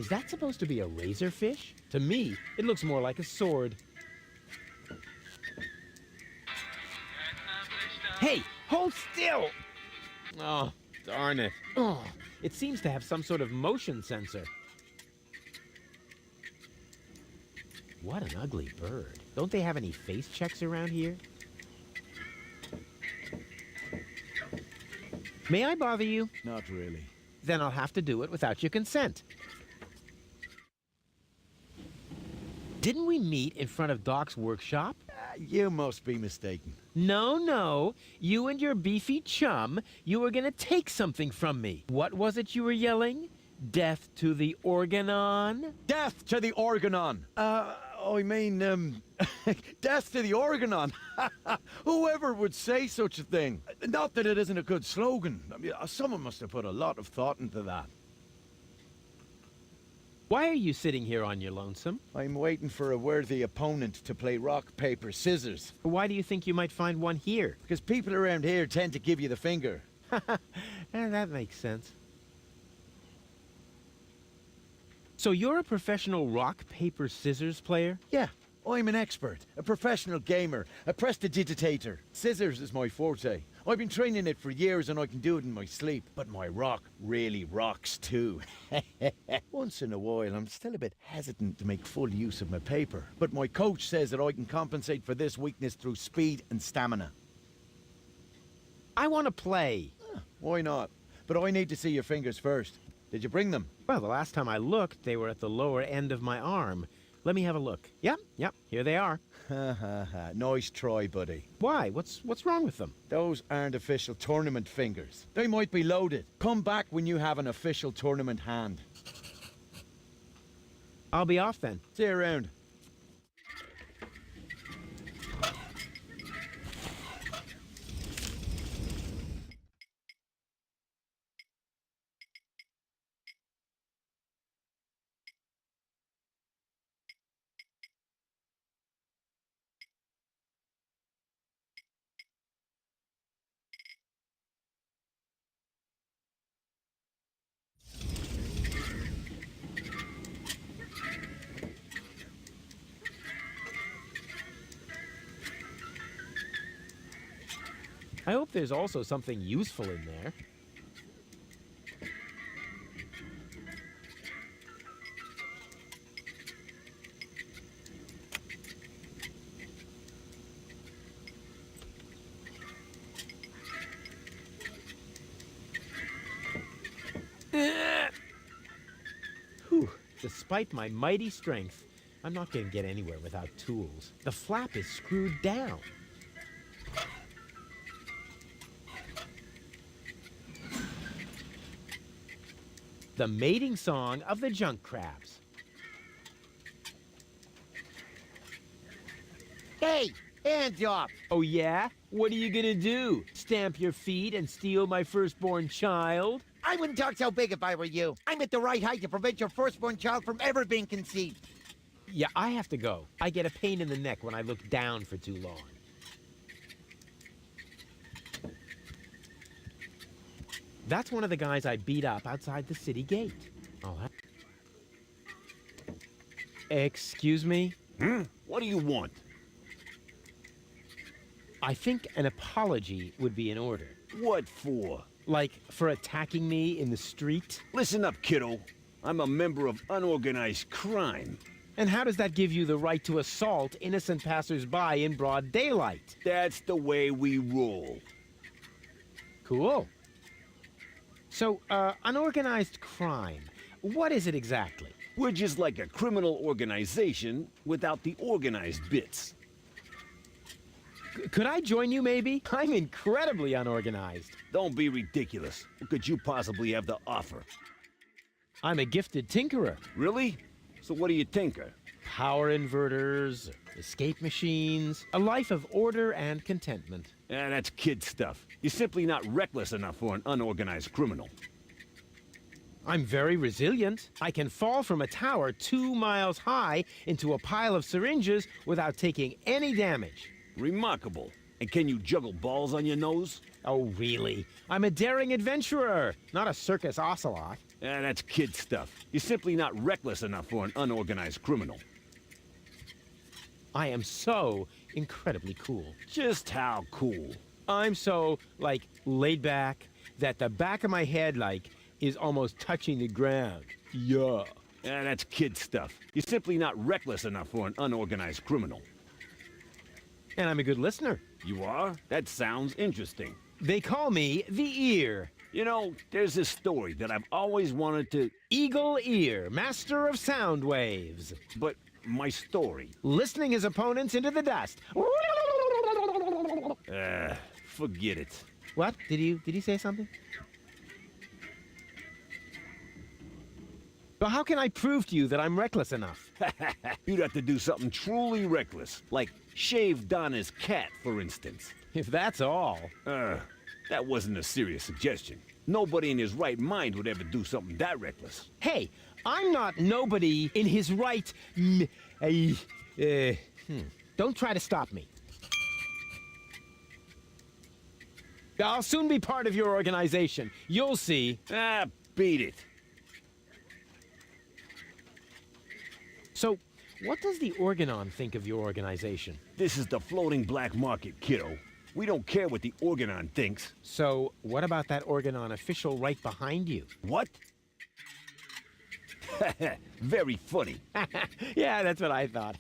Is that supposed to be a razorfish? To me, it looks more like a sword. Hey, hold still! Oh, darn it. Oh, it seems to have some sort of motion sensor. What an ugly bird. Don't they have any face checks around here? May I bother you? Not really. Then I'll have to do it without your consent. Didn't we meet in front of Doc's workshop? You must be mistaken. No. You and your beefy chum, you were gonna take something from me. What was it you were yelling? Death to the Organon? Death to the Organon! Death to the Organon! Whoever would say such a thing? Not that it isn't a good slogan. I mean, someone must have put a lot of thought into that. Why are you sitting here on your lonesome? I'm waiting for a worthy opponent to play rock, paper, scissors. Why do you think you might find one here? Because people around here tend to give you the finger. That makes sense. So you're a professional rock, paper, scissors player? Yeah, I'm an expert, a professional gamer, a prestidigitator. Scissors is my forte. I've been training it for years and I can do it in my sleep. But my rock really rocks too. Once in a while, I'm still a bit hesitant to make full use of my paper. But my coach says that I can compensate for this weakness through speed and stamina. I want to play. Why not? But I need to see your fingers first. Did you bring them? Well, the last time I looked, they were at the lower end of my arm. Let me have a look. Yep, here they are. Nice try, buddy. Why? What's wrong with them? Those aren't official tournament fingers. They might be loaded. Come back when you have an official tournament hand. I'll be off then. See you around. I hope there's also something useful in there. Whew. Despite my mighty strength, I'm not going to get anywhere without tools. The flap is screwed down. The mating song of the junk crabs. Hey, hands off! Oh yeah? What are you gonna do? Stamp your feet and steal my firstborn child? I wouldn't talk so big if I were you. I'm at the right height to prevent your firstborn child from ever being conceived. Yeah, I have to go. I get a pain in the neck when I look down for too long. That's one of the guys I beat up outside the city gate. Excuse me? What do you want? I think an apology would be in order. What for? Like, for attacking me in the street? Listen up, kiddo. I'm a member of unorganized crime. And how does that give you the right to assault innocent passers-by in broad daylight? That's the way we roll. Cool. So, unorganized crime. What is it exactly? We're just like a criminal organization without the organized bits. Could I join you, maybe? I'm incredibly unorganized. Don't be ridiculous. What could you possibly have to offer? I'm a gifted tinkerer. Really? So what do you tinker? Power inverters, escape machines, a life of order and contentment. That's kid stuff. You're simply not reckless enough for an unorganized criminal. I'm very resilient. I can fall from a tower 2 miles high into a pile of syringes without taking any damage. Remarkable. And can you juggle balls on your nose? Oh, really? I'm a daring adventurer, not a circus ocelot. That's kid stuff. You're simply not reckless enough for an unorganized criminal. I am so incredibly cool. Just how cool? I'm so, like, laid back that the back of my head, like, is almost touching the ground. Yeah. That's kid stuff. You're simply not reckless enough for an unorganized criminal. And I'm a good listener. You are? That sounds interesting. They call me the Ear. You know, there's this story that I've always wanted to... Eagle Ear, master of sound waves. But my story... Listening his opponents into the dust. Forget it. What? Did he say something? Well, how can I prove to you that I'm reckless enough? You'd have to do something truly reckless, like shave Donna's cat, for instance. If that's all. That wasn't a serious suggestion. Nobody in his right mind would ever do something that reckless. Hey, I'm not nobody in his right... Don't try to stop me. I'll soon be part of your organization. You'll see. Beat it. So, what does the Organon think of your organization? This is the floating black market, kiddo. We don't care what the Organon thinks. So, what about that Organon official right behind you? What? Very funny. Yeah, that's what I thought.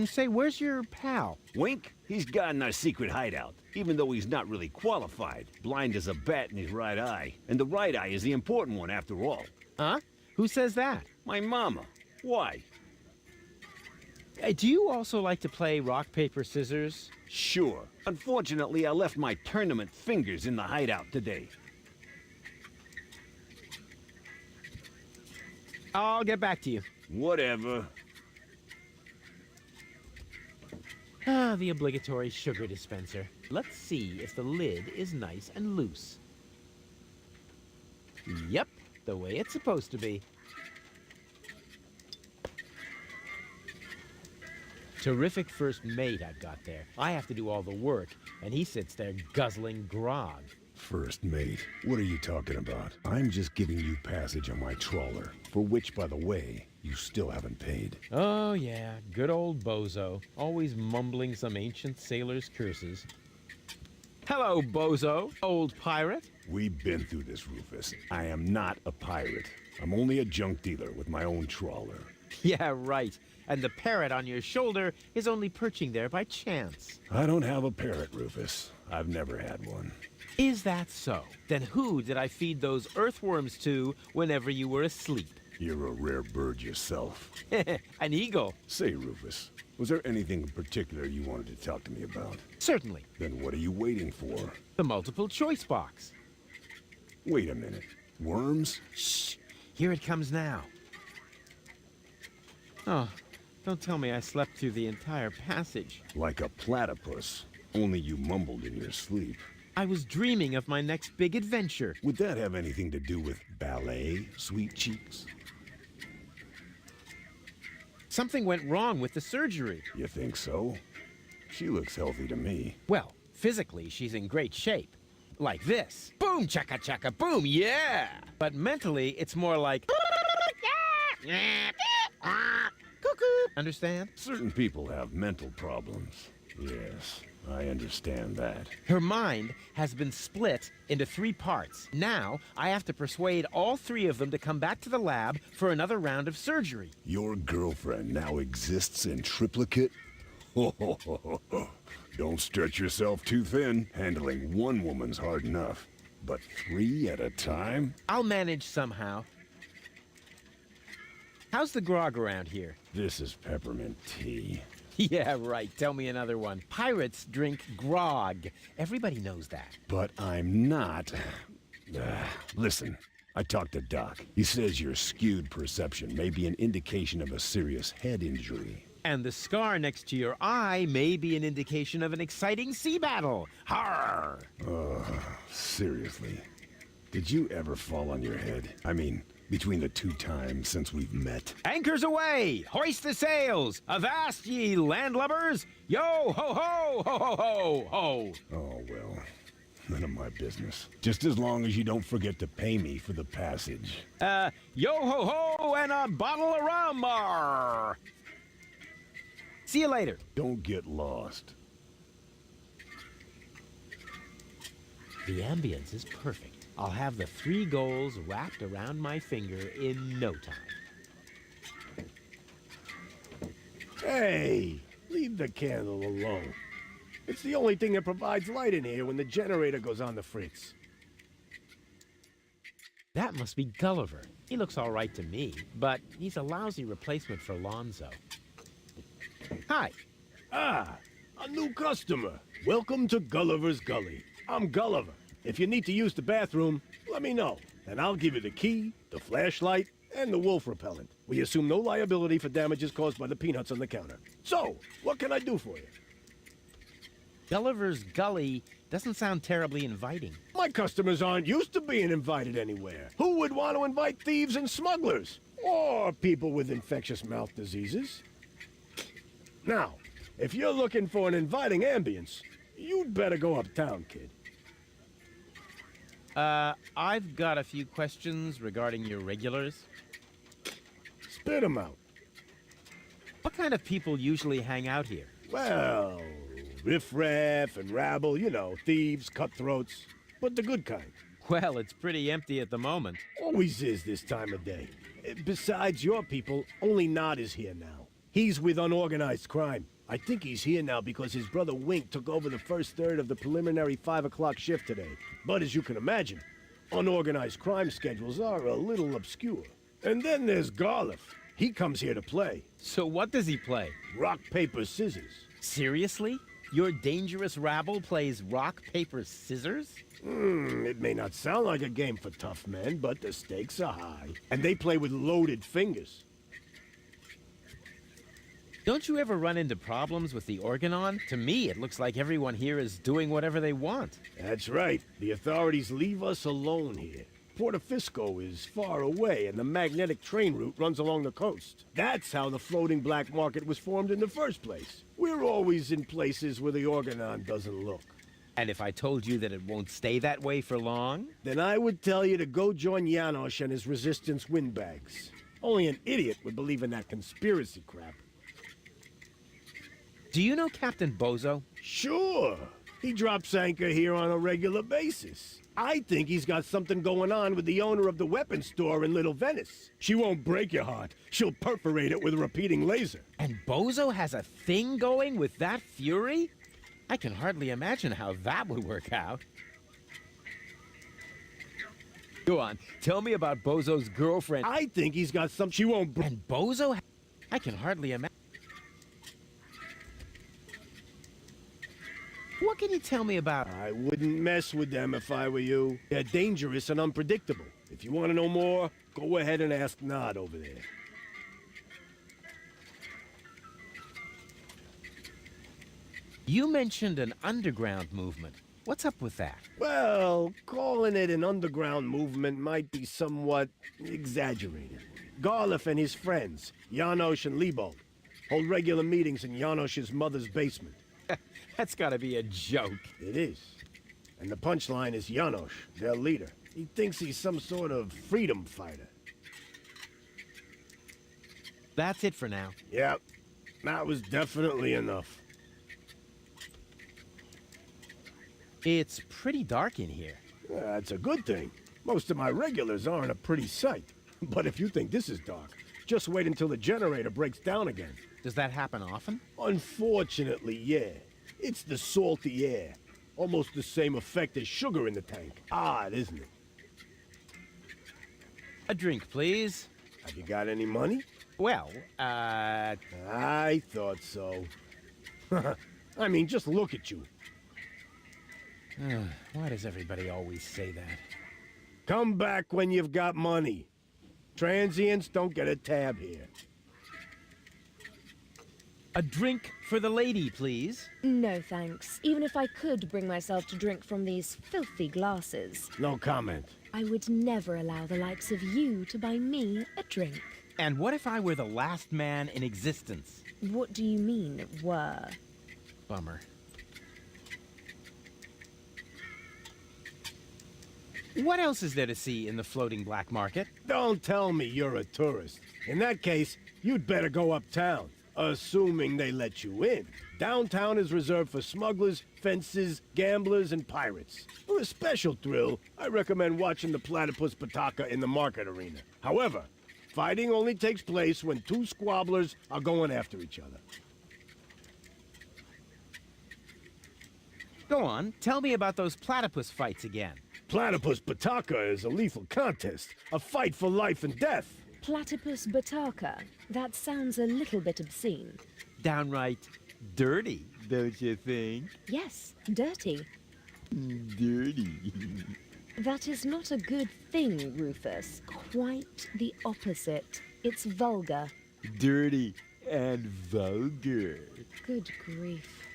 Say, where's your pal? Wink? He's got in our secret hideout, even though he's not really qualified. Blind as a bat in his right eye. And the right eye is the important one after all. Huh? Who says that? My mama. Why? Do you also like to play rock, paper, scissors? Sure. Unfortunately, I left my tournament fingers in the hideout today. I'll get back to you. Whatever. The obligatory sugar dispenser. Let's see if the lid is nice and loose. Yep, the way it's supposed to be. Terrific first mate I've got there. I have to do all the work, and he sits there guzzling grog. First mate, what are you talking about? I'm just giving you passage on my trawler, for which, by the way, you still haven't paid. Oh yeah, good old Bozo, always mumbling some ancient sailor's curses. Hello, Bozo, old pirate. We've been through this, Rufus. I am not a pirate. I'm only a junk dealer with my own trawler. Yeah, right. And the parrot on your shoulder is only perching there by chance. I don't have a parrot, Rufus. I've never had one. Is that so? Then who did I feed those earthworms to whenever you were asleep? You're a rare bird yourself. An eagle. Say, Rufus, was there anything in particular you wanted to talk to me about? Certainly. Then what are you waiting for? The multiple choice box. Wait a minute. Worms? Shh. Here it comes now. Oh, don't tell me I slept through the entire passage. Like a platypus. Only you mumbled in your sleep. I was dreaming of my next big adventure. Would that have anything to do with ballet, sweet cheeks? Something went wrong with the surgery. You think so? She looks healthy to me. Well, physically, she's in great shape. Like this. Boom, chaka chaka, boom, yeah! But mentally, it's more like... Cuckoo! Understand? Certain people have mental problems. Yes, I understand that. Her mind has been split into 3 parts. Now, I have to persuade all 3 of them to come back to the lab for another round of surgery. Your girlfriend now exists in triplicate? Don't stretch yourself too thin. Handling one woman's hard enough. But 3 at a time? I'll manage somehow. How's the grog around here? This is peppermint tea. Yeah, right. Tell me another one. Pirates drink grog. Everybody knows that. But I'm not. Listen, I talked to Doc. He says your skewed perception may be an indication of a serious head injury. And the scar next to your eye may be an indication of an exciting sea battle. Har! Seriously. Did you ever fall on your head? I mean, between the 2 times since we've met. Anchors aweigh! Hoist the sails! Avast ye landlubbers! Yo ho ho ho ho ho ho! Oh, well. None of my business. Just as long as you don't forget to pay me for the passage. Yo-ho-ho and a bottle of rum, arr! See you later. Don't get lost. The ambience is perfect. I'll have the 3 goals wrapped around my finger in no time. Hey, leave the candle alone. It's the only thing that provides light in here when the generator goes on the fritz. That must be Gulliver. He looks all right to me, but he's a lousy replacement for Lonzo. Hi. Ah, a new customer. Welcome to Gulliver's Gully. I'm Gulliver. If you need to use the bathroom, let me know, and I'll give you the key, the flashlight, and the wolf repellent. We assume no liability for damages caused by the peanuts on the counter. So, what can I do for you? Gulliver's Gully doesn't sound terribly inviting. My customers aren't used to being invited anywhere. Who would want to invite thieves and smugglers? Or people with infectious mouth diseases? Now, if you're looking for an inviting ambience, you'd better go uptown, kid. I've got a few questions regarding your regulars. Spit 'em out. What kind of people usually hang out here? Well, riffraff and rabble, you know, thieves, cutthroats, but the good kind. Well, it's pretty empty at the moment. Always is this time of day. Besides your people, only Nod is here now. He's with unorganized crime. I think he's here now because his brother Wink took over the first third of the preliminary 5 o'clock shift today. But as you can imagine, unorganized crime schedules are a little obscure. And then there's Garliff. He comes here to play. So what does he play? Rock, paper, scissors. Seriously? Your dangerous rabble plays rock, paper, scissors? It may not sound like a game for tough men, but the stakes are high. And they play with loaded fingers. Don't you ever run into problems with the organon? To me, it looks like everyone here is doing whatever they want. That's right. The authorities leave us alone here. Portofisco is far away, and the magnetic train route runs along the coast. That's how the floating black market was formed in the first place. We're always in places where the organon doesn't look. And if I told you that it won't stay that way for long? Then I would tell you to go join Janosch and his resistance windbags. Only an idiot would believe in that conspiracy crap. Do you know Captain Bozo? Sure. He drops anchor here on a regular basis. I think he's got something going on with the owner of the weapons store in Little Venice. She won't break your heart. She'll perforate it with a repeating laser. And Bozo has a thing going with that fury? I can hardly imagine how that would work out. Go on, tell me about Bozo's girlfriend. I think he's got some... She won't... And Bozo? I can hardly imagine. What can you tell me about? I wouldn't mess with them if I were you. They're dangerous and unpredictable. If you want to know more, go ahead and ask Nod over there. You mentioned an underground movement. What's up with that? Well, calling it an underground movement might be somewhat exaggerated. Garliff and his friends, Janosch and Liebold, hold regular meetings in Janosch's mother's basement. That's gotta be a joke. It is. And the punchline is Janosch, their leader. He thinks he's some sort of freedom fighter. That's it for now. Yep, that was definitely enough. It's pretty dark in here. That's a good thing. Most of my regulars aren't a pretty sight. But if you think this is dark, just wait until the generator breaks down again. Does that happen often? Unfortunately, yeah. It's the salty air. Almost the same effect as sugar in the tank. Odd, isn't it? A drink, please. Have you got any money? Well, I thought so. I mean, just look at you. Why does everybody always say that? Come back when you've got money. Transients don't get a tab here. A drink for the lady, please. No, thanks. Even if I could bring myself to drink from these filthy glasses, No comment. I would never allow the likes of you to buy me a drink. And what if I were the last man in existence? What do you mean, were? Bummer. What else is there to see in the floating black market? Don't tell me you're a tourist. In that case, you'd better go uptown, assuming they let you in. Downtown is reserved for smugglers, fences, gamblers, and pirates. For a special thrill, I recommend watching the platypus pataka in the market arena. However, fighting only takes place when two squabblers are going after each other. Go on, tell me about those platypus fights again. Platypus pataka is a lethal contest, a fight for life and death. Platypus bataka. That sounds a little bit obscene. Downright dirty, don't you think? Yes, dirty. Dirty. That is not a good thing, Rufus. Quite the opposite. It's vulgar. Dirty and vulgar. Good grief.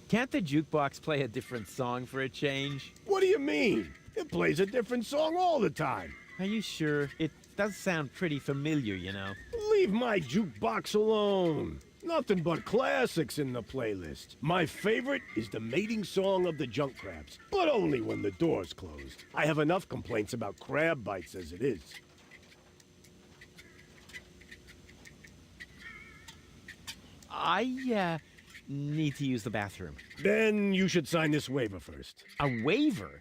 Can't the jukebox play a different song for a change? What do you mean? It plays a different song all the time. Are you sure? It does sound pretty familiar, you know. Leave my jukebox alone. Nothing but classics in the playlist. My favorite is the mating song of the junk crabs, but only when the door's closed. I have enough complaints about crab bites as it is. I need to use the bathroom. Then you should sign this waiver first. A waiver?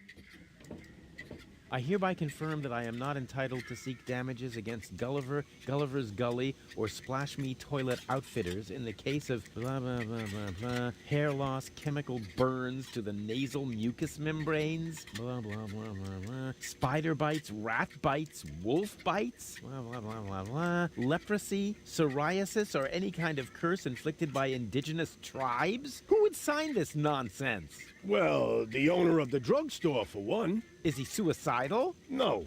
I hereby confirm that I am not entitled to seek damages against Gullivers Gully, or Splash Me Toilet Outfitters in the case of blah blah blah blah blah, hair loss, chemical burns to the nasal mucous membranes, blah blah blah blah blah, spider bites, rat bites, wolf bites, blah blah blah blah blah, leprosy, psoriasis, or any kind of curse inflicted by indigenous tribes? Who would sign this nonsense? Well, the owner of the drugstore, for one. Is he suicidal? No.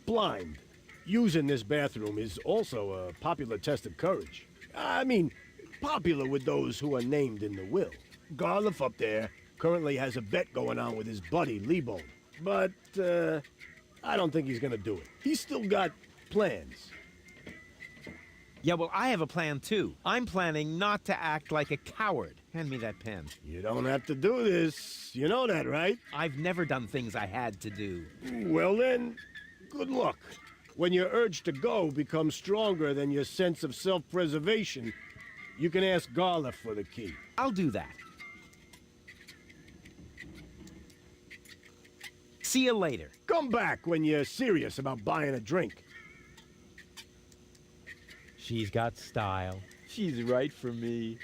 Blind. Using this bathroom is also a popular test of courage. I mean, popular with those who are named in the will. Garliff up there currently has a bet going on with his buddy, Lebone. But, I don't think he's gonna do it. He's still got plans. Yeah, well, I have a plan, too. I'm planning not to act like a coward. Hand me that pen. You don't have to do this. You know that, right? I've never done things I had to do. Well then, good luck. When your urge to go becomes stronger than your sense of self-preservation, you can ask Garliff for the key. I'll do that. See you later. Come back when you're serious about buying a drink. She's got style. She's right for me.